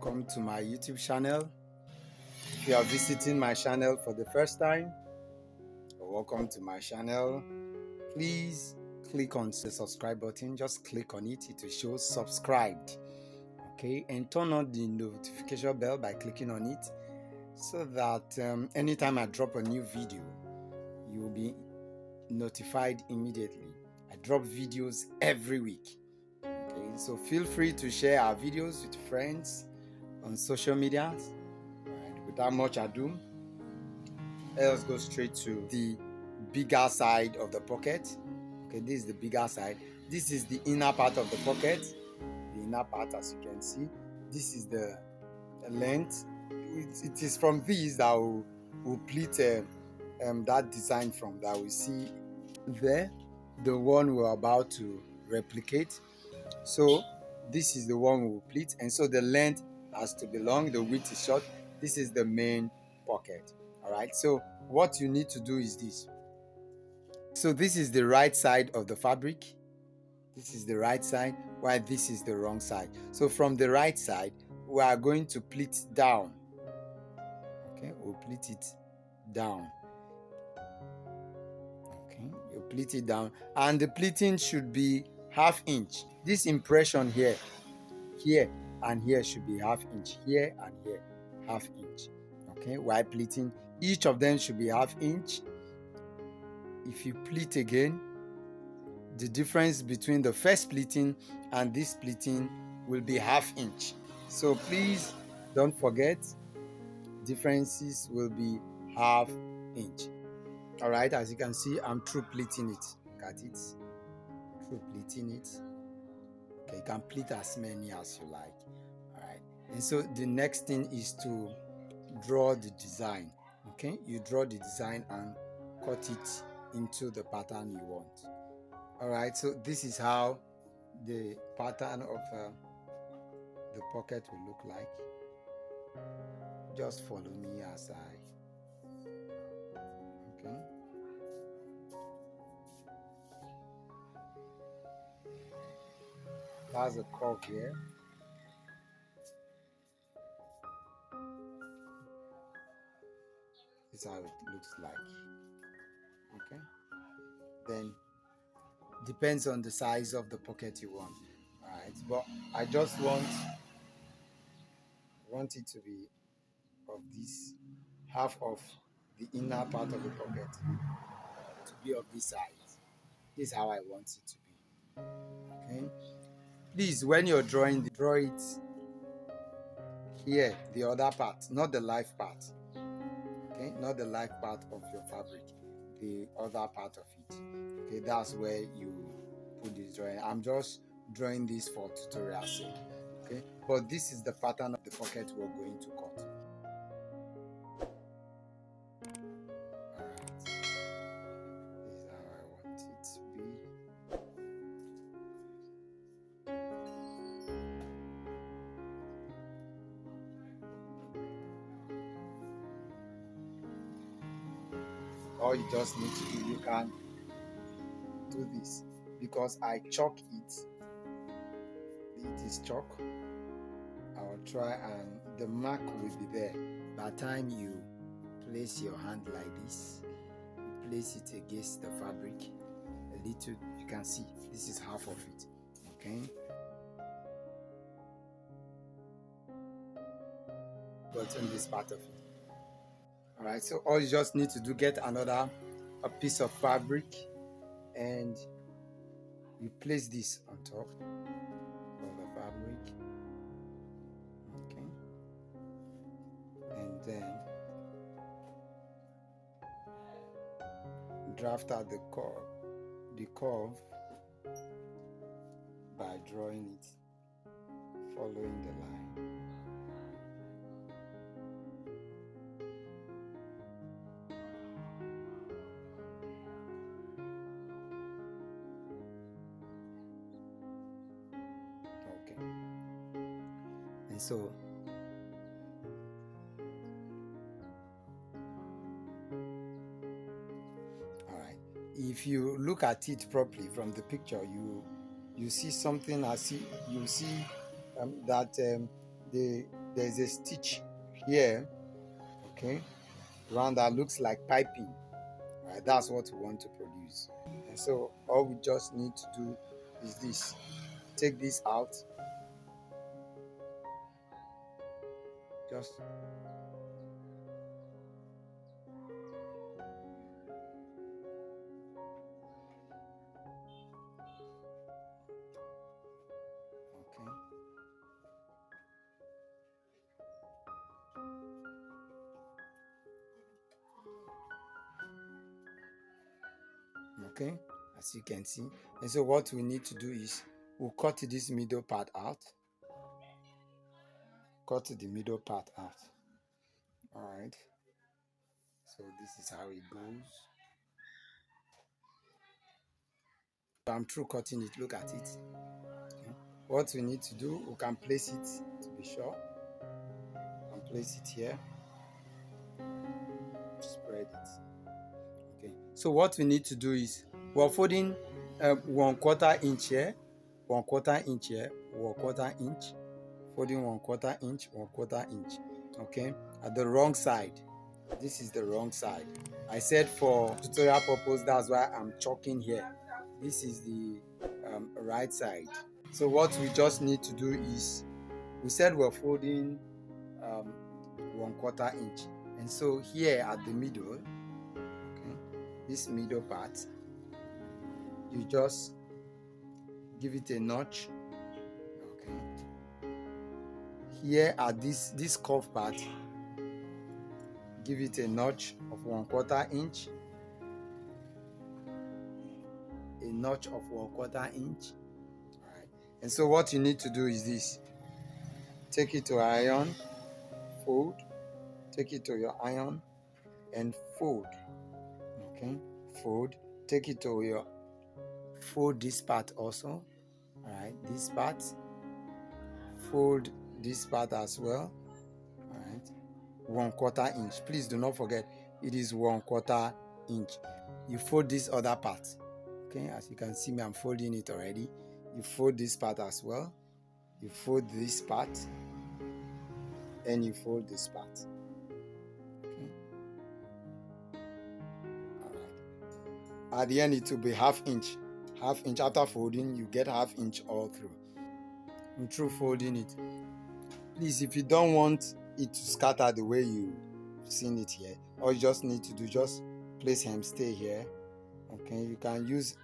welcome to my YouTube channel. If you are visiting my channel for the first time, welcome to my channel. Please click on the subscribe button. Just click on it. It will show subscribed. Okay, and turn on the notification bell by clicking on it so that anytime I drop a new video, you will be notified immediately. I drop videos every week. Okay, so feel free to share our videos with friends on social media. Right, without much ado, let's go straight to the bigger side of the pocket. Okay, this is the bigger side. This is the inner part of the pocket. The inner part, as you can see, this is the length. It is from these that we'll pleat that design from, that we see there, the one we're about to replicate. So this is the one we'll pleat, and so the length has to be long, the width is short. This is the main pocket. All right, so what you need to do is this. So this is the right side of the fabric. This is the right side, while this is the wrong side. So from the right side, we are going to pleat down. Okay, we'll pleat it down. Okay, you pleat it down, and the pleating should be ½ inch. This impression here and here should be ½ inch. Here and here, ½ inch. Okay, while pleating, each of them should be ½ inch. If you pleat again, the difference between the first pleating and this pleating will be ½ inch. So please don't forget, differences will be ½ inch. All right, as you can see, I'm through pleating it. Look at it. Through pleating it. Okay, you can pleat as many as you like. All right, and so the next thing is to draw the design. Okay, you draw the design and cut it into the pattern you want. All right, so this is how the pattern of the pocket will look like. Just follow me as okay. That's a curve here. This is how it looks like. Okay, then depends on the size of the pocket you want. All right, but I just want it to be of this, half of the inner part of the pocket to be of this size. This is how I want it to be. Okay, please, when you're drawing, draw it here, the other part, not the live part. Okay, not the live part of your fabric, the other part of it. Okay, that's where you put this drawing. I'm just drawing this for tutorial sake. Okay, but this is the pattern of the pocket we're going to cut. Alright, this is how I want it to be. All you just need to do, you can do this, because I chalk it. It is chalk. I'll try, and the mark will be there. By the time you place your hand like this, you place it against the fabric a little. You can see this is half of it. Okay, but on this part of it. All right, so all you just need to do, get a piece of fabric, and you place this on top of the fabric. Okay, and then draft out the curve by drawing it, following the line. Okay, and so if you look at it properly from the picture, you see something. You see that the there's a stitch here, okay, around that looks like piping. Right, that's what we want to produce. And so all we just need to do is this: take this out, just okay, as you can see. And so what we need to do is we'll cut this middle part out, cut the middle part out. All right, so this is how it goes. I'm through cutting it. Look at it. Okay. What we need to do, we can place it to be sure. We can place it here, spread it. Okay, so what we need to do is we're folding 1/4 inch here, 1/4 inch here, 1/4 inch, folding 1/4 inch, 1/4 inch. Okay, at the wrong side. This is the wrong side. I said for tutorial purpose, that's why I'm chalking here. This is the right side. So what we just need to do is, we said we're folding 1/4 inch, and so here at the middle, okay, this middle part, you just give it a notch. Okay, here at this curve part, give it a notch of 1/4 inch, a notch of 1/4 inch. All right. And so what you need to do is this: take it to iron, fold, take it to your iron and fold. Okay, fold, take it to your, fold this part also. All right, this part, fold this part as well. All right, 1/4 inch. Please do not forget, it is 1/4 inch. You fold this other part. Okay, as you can see me, I'm folding it already. You fold this part as well. You fold this part, and you fold this part. Okay. All right. At the end, it will be half inch. Half inch after folding, you get half inch all through. And through folding it, please, if you don't want it to scatter the way you've seen it here, all you just need to do, just place hem stay here. Okay, you can use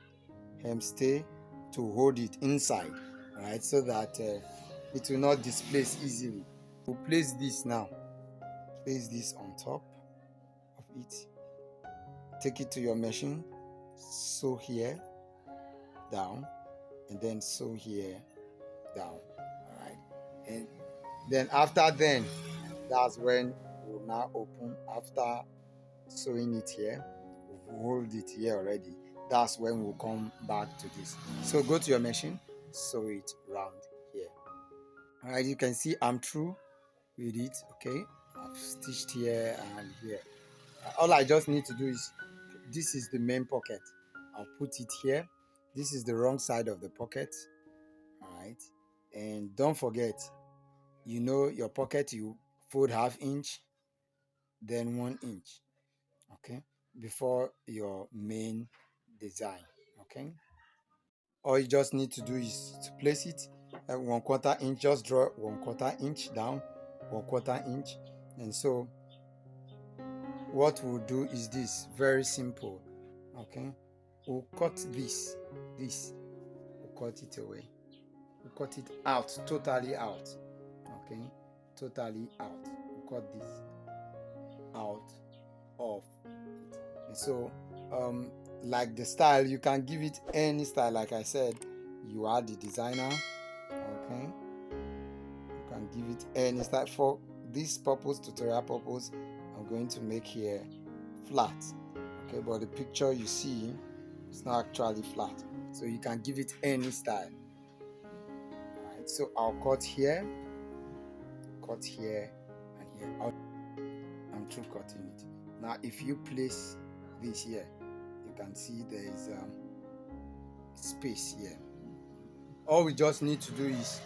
hem stay to hold it inside, right, so that it will not displace easily. We'll place this now. Place this on top of it. Take it to your machine. Sew here down, and then sew here down. All right, and then after then, that's when we'll now open. After sewing it here, we'll hold it here already. That's when we'll come back to this. So go to your machine, sew it round here. All right, you can see I'm through with it. Okay, I've stitched here and here. All I just need to do is, this is the main pocket. I'll put it here. This is the wrong side of the pocket. All right, and don't forget, you know your pocket, you fold half inch, then 1 inch. Okay, before your main design. Okay, all you just need to do is to place it at 1/4 inch. Just draw 1/4 inch down, 1/4 inch. And so what we'll do is this, very simple. Okay, we'll cut this, we'll cut it away, we'll cut it out, totally out. Okay, totally out. We'll cut this out of it. And so like the style, you can give it any style. Like I said, you are the designer. Okay, you can give it any style. For this purpose, tutorial purpose, I'm going to make here flat. Okay, but the picture you see, it's not actually flat, so you can give it any style. All right, so I'll cut here, and here. I'm through cutting it. Now if you place this here, you can see there is space here. All we just need to do is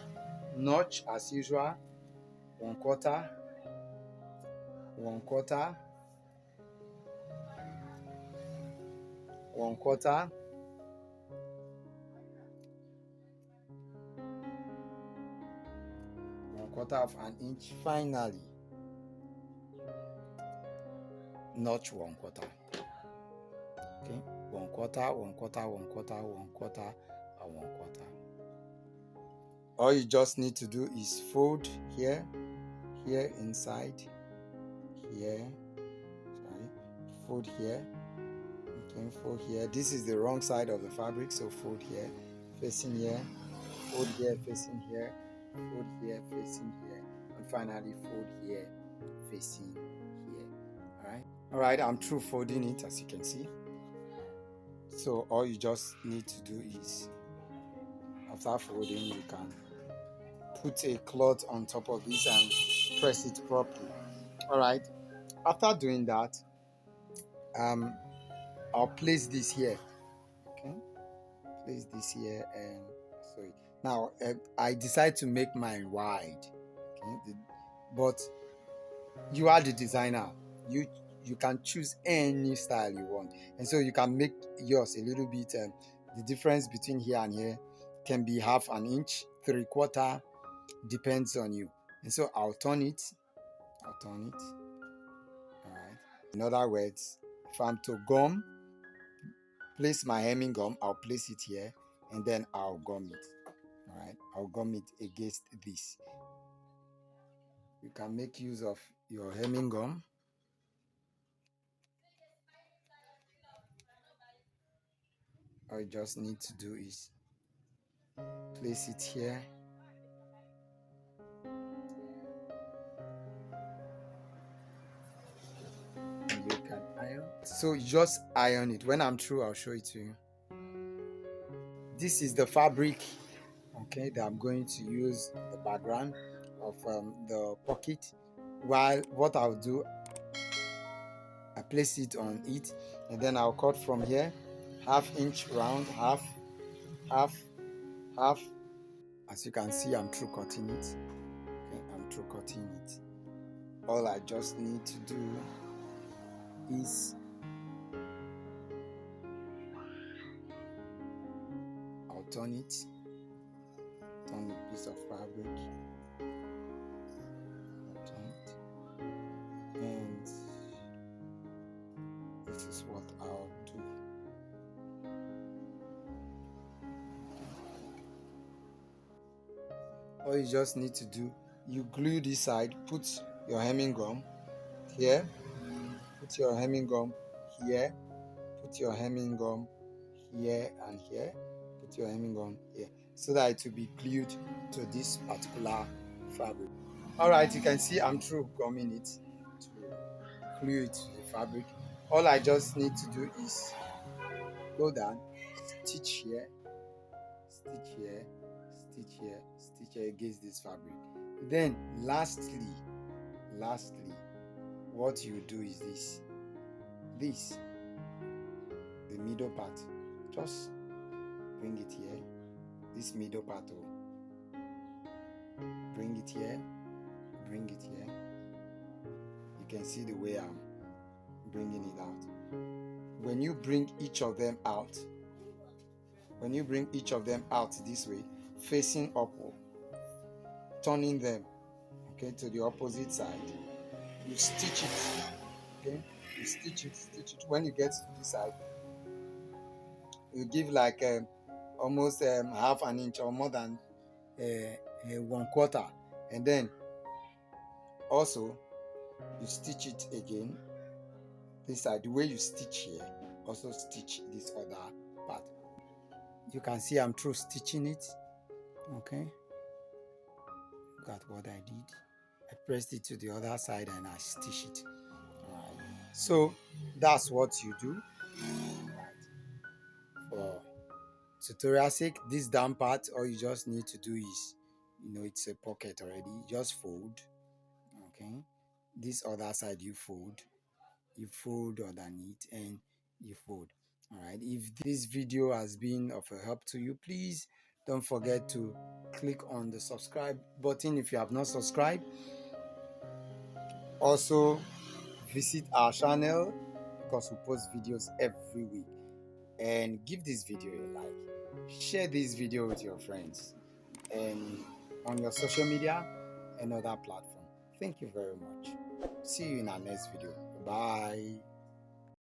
notch as usual, 1 quarter, 1 quarter, 1 quarter, 1 quarter of an inch. Finally, notch 1 quarter. Okay, 1 quarter, 1 quarter, 1 quarter, 1 quarter, and 1 quarter. All you just need to do is fold here, here inside, here, sorry, fold here, okay, fold here. This is the wrong side of the fabric, so fold here, facing here, fold here, facing here, fold here, facing here, and finally fold here, facing here. All right, I'm through folding it, as you can see. So all you just need to do is, after folding, you can put a cloth on top of this and press it properly. All right, after doing that, I'll place this here. Okay, place this here, and sorry. Now I decide to make mine wide. Okay, but you are the designer. You can choose any style you want, and so you can make yours a little bit. The difference between here and here can be half an inch, 3/4, depends on you. And so I'll turn it. All right. In other words, if I'm to gum, place my hemming gum, I'll place it here, and then I'll gum it. All right, I'll gum it against this. You can make use of your hemming gum. All you just need to do is place it here. And you can iron. So you just iron it. When I'm through, I'll show it to you. This is the fabric, okay, that I'm going to use the background of the pocket. While what I'll do, I place it on it, and then I'll cut from here, 1/2 inch round, half. As you can see, I'm through cutting it. Okay, I'm through cutting it. All I just need to do is I'll turn it, turn the piece of fabric, turn it, and this is what I'll do. All you just need to do, you glue this side, put your hemming gum here, put your hemming gum here, put your hemming gum here and here, put your hemming gum here, so that it will be glued to this particular fabric. All right, you can see I'm through gumming it to glue it to the fabric. All I just need to do is go down, stitch here, stitch here, stitch here, stitch here against this fabric. Then lastly, what you do is this, the middle part, just bring it here, this middle part, bring it here, bring it here. You can see the way I'm bringing it out. When you bring each of them out, this way, facing upward, turning them, okay, to the opposite side, you stitch it, okay, you stitch it. When you get to this side, you give like almost 1/2 an inch or more than 1/4, and then also you stitch it again this side. The way you stitch here, also stitch this other part. You can see I'm through stitching it. Okay, look at what I did. I pressed it to the other side and I stitch it. All right. So that's what you do. For tutorial sake, this down part, all you just need to do is, it's a pocket already, just fold. Okay, this other side you fold underneath, and you fold. All right, if this video has been of a help to you, please don't forget to click on the subscribe button if you have not subscribed, Also, visit our channel because we post videos every week. And give this video a like. Share this video with your friends and on your social media and other platform. Thank you very much. See you in our next video. Bye.